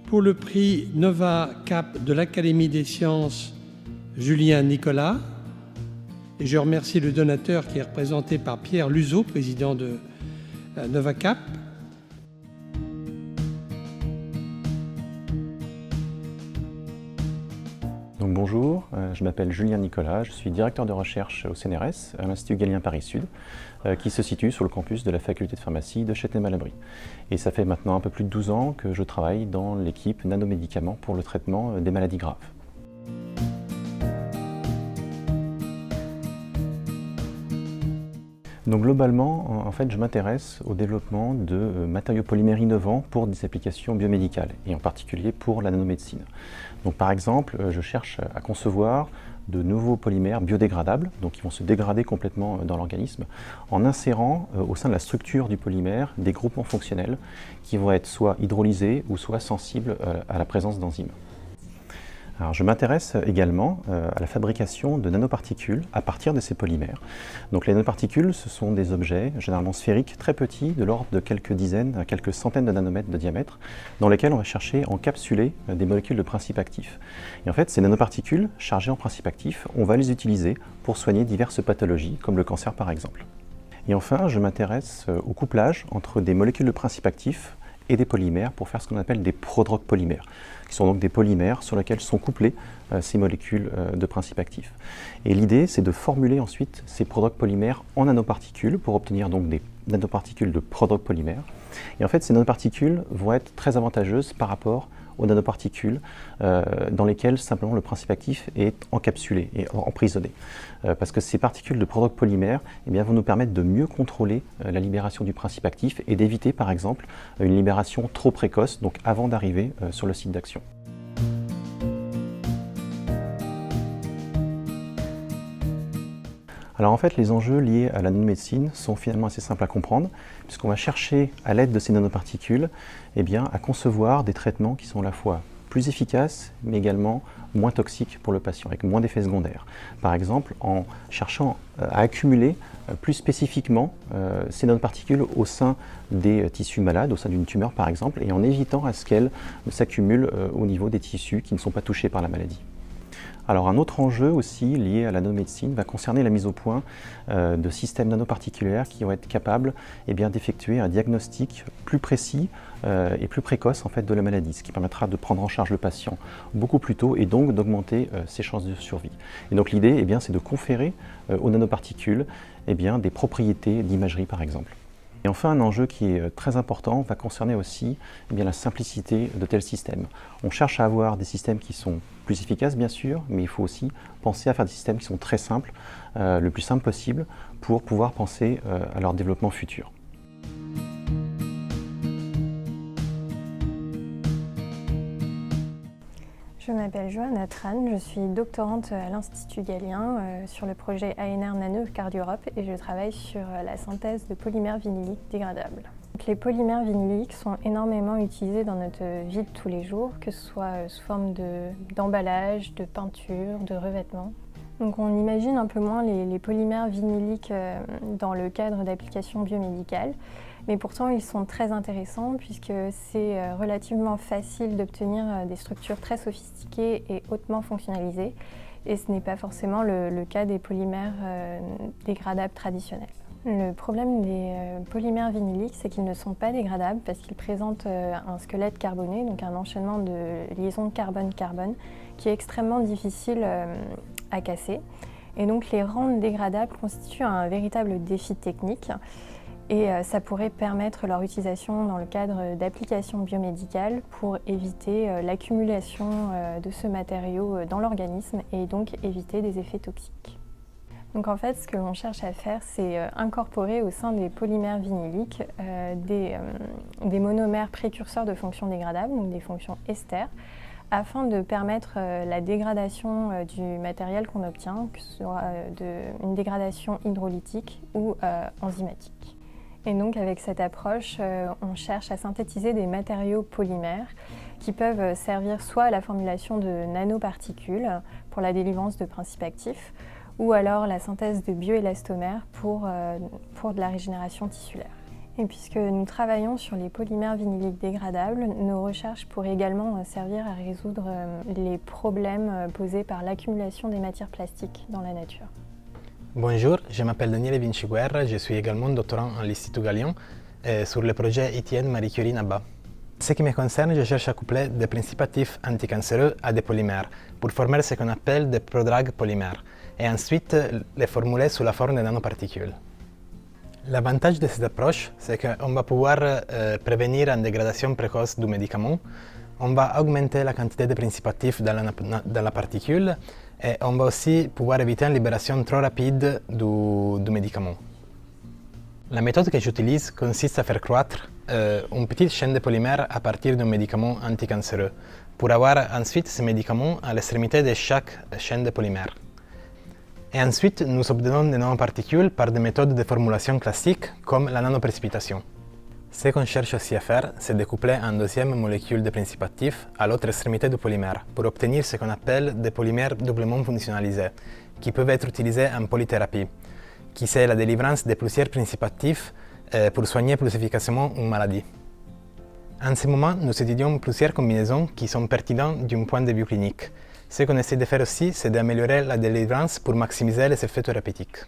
Pour le prix Nova Cap de l'Académie des sciences, Julien Nicolas. Et je remercie le donateur qui est représenté par Pierre Luzeau, président de Nova Cap. Donc bonjour, je m'appelle Julien Nicolas, je suis directeur de recherche au CNRS, à l'Institut Galien Paris-Sud, qui se situe sur le campus de la faculté de pharmacie de Châtenay-Malabry. Et ça fait maintenant un peu plus de 12 ans que je travaille dans l'équipe nanomédicaments pour le traitement des maladies graves. Donc globalement, en fait, je m'intéresse au développement de matériaux polymères innovants pour des applications biomédicales, et en particulier pour la nanomédecine. Donc par exemple, je cherche à concevoir de nouveaux polymères biodégradables, donc qui vont se dégrader complètement dans l'organisme, en insérant au sein de la structure du polymère des groupements fonctionnels qui vont être soit hydrolysés ou soit sensibles à la présence d'enzymes. Alors, je m'intéresse également à la fabrication de nanoparticules à partir de ces polymères. Donc les nanoparticules, ce sont des objets généralement sphériques, très petits, de l'ordre de quelques dizaines à quelques centaines de nanomètres de diamètre, dans lesquels on va chercher à encapsuler des molécules de principe actif. Et en fait, ces nanoparticules, chargées en principe actif, on va les utiliser pour soigner diverses pathologies, comme le cancer par exemple. Et enfin, je m'intéresse au couplage entre des molécules de principe actif et des polymères pour faire ce qu'on appelle des prodrogues polymères, qui sont donc des polymères sur lesquels sont couplées ces molécules de principe actif. Et l'idée, c'est de formuler ensuite ces prodrogues polymères en nanoparticules pour obtenir donc des nanoparticules de prodrogues polymères. Et en fait, ces nanoparticules vont être très avantageuses par rapport aux nanoparticules dans lesquelles simplement le principe actif est encapsulé et emprisonné. Parce que ces particules de prodrogues polymères vont nous permettre de mieux contrôler la libération du principe actif et d'éviter par exemple une libération trop précoce, donc avant d'arriver sur le site d'action. Alors en fait, les enjeux liés à la nanomédecine sont finalement assez simples à comprendre, puisqu'on va chercher, à l'aide de ces nanoparticules, à concevoir des traitements qui sont à la fois plus efficaces, mais également moins toxiques pour le patient, avec moins d'effets secondaires. Par exemple, en cherchant à accumuler plus spécifiquement ces nanoparticules au sein des tissus malades, au sein d'une tumeur par exemple, et en évitant à ce qu'elles s'accumulent au niveau des tissus qui ne sont pas touchés par la maladie. Alors un autre enjeu aussi lié à la nanomédecine va concerner la mise au point de systèmes nanoparticulaires qui vont être capables d'effectuer un diagnostic plus précis et plus précoce en fait, de la maladie, ce qui permettra de prendre en charge le patient beaucoup plus tôt et donc d'augmenter ses chances de survie. Et donc l'idée c'est de conférer aux nanoparticules des propriétés d'imagerie par exemple. Et enfin, un enjeu qui est très important va concerner aussi la simplicité de tels systèmes. On cherche à avoir des systèmes qui sont plus efficaces, bien sûr, mais il faut aussi penser à faire des systèmes qui sont très simples, le plus simple possible, pour pouvoir penser à leur développement futur. Je m'appelle Johanna Tran, je suis doctorante à l'Institut Galien sur le projet ANR Nano Cardio-Europe et je travaille sur la synthèse de polymères vinyliques dégradables. Donc, les polymères vinyliques sont énormément utilisés dans notre vie de tous les jours, que ce soit sous forme d'emballage, de peinture, de revêtement. Donc on imagine un peu moins les polymères vinyliques dans le cadre d'applications biomédicales. Mais pourtant, ils sont très intéressants puisque c'est relativement facile d'obtenir des structures très sophistiquées et hautement fonctionnalisées. Et ce n'est pas forcément le cas des polymères dégradables traditionnels. Le problème des polymères vinyliques, c'est qu'ils ne sont pas dégradables parce qu'ils présentent un squelette carboné, donc un enchaînement de liaisons carbone-carbone, qui est extrêmement difficile à casser. Et donc les rendre dégradables constituent un véritable défi technique. Et ça pourrait permettre leur utilisation dans le cadre d'applications biomédicales pour éviter l'accumulation de ce matériau dans l'organisme et donc éviter des effets toxiques. Donc en fait, ce que l'on cherche à faire, c'est incorporer au sein des polymères vinyliques des monomères précurseurs de fonctions dégradables, donc des fonctions esters, afin de permettre la dégradation du matériel qu'on obtient, que ce soit une dégradation hydrolytique ou enzymatique. Et donc avec cette approche, on cherche à synthétiser des matériaux polymères qui peuvent servir soit à la formulation de nanoparticules pour la délivrance de principes actifs, ou alors la synthèse de bioélastomères pour de la régénération tissulaire. Et puisque nous travaillons sur les polymères vinyliques dégradables, nos recherches pourraient également servir à résoudre les problèmes posés par l'accumulation des matières plastiques dans la nature. Bonjour, je m'appelle Daniele Vinciguerra, je suis également doctorant à l'Institut Gallion sur le projet Etienne Marie Curie NABA. Ce qui me concerne, je cherche à coupler des principes actifs anticancéreux à des polymères pour former ce qu'on appelle des prodrugs polymères et ensuite les formuler sous la forme de nanoparticules. L'avantage de cette approche, c'est qu'on va pouvoir prévenir une dégradation précoce du médicament, on va augmenter la quantité de principes actifs dans la particule et on va aussi pouvoir éviter une libération trop rapide du médicament. La méthode que j'utilise consiste à faire croître une petite chaîne de polymères à partir d'un médicament anticancéreux pour avoir ensuite ce médicament à l'extrémité de chaque chaîne de polymères. Et ensuite, nous obtenons des nanoparticules par des méthodes de formulation classiques comme la nanoprécipitation. Ce qu'on cherche aussi à faire, c'est de coupler une deuxième molécule de principe actif à l'autre extrémité du polymère pour obtenir ce qu'on appelle des polymères doublement fonctionnalisés, qui peuvent être utilisés en polythérapie, qui c'est la délivrance de plusieurs principes actifs pour soigner plus efficacement une maladie. En ce moment, nous étudions plusieurs combinaisons qui sont pertinentes d'un point de vue clinique. Ce qu'on essaie de faire aussi, c'est d'améliorer la délivrance pour maximiser les effets thérapeutiques.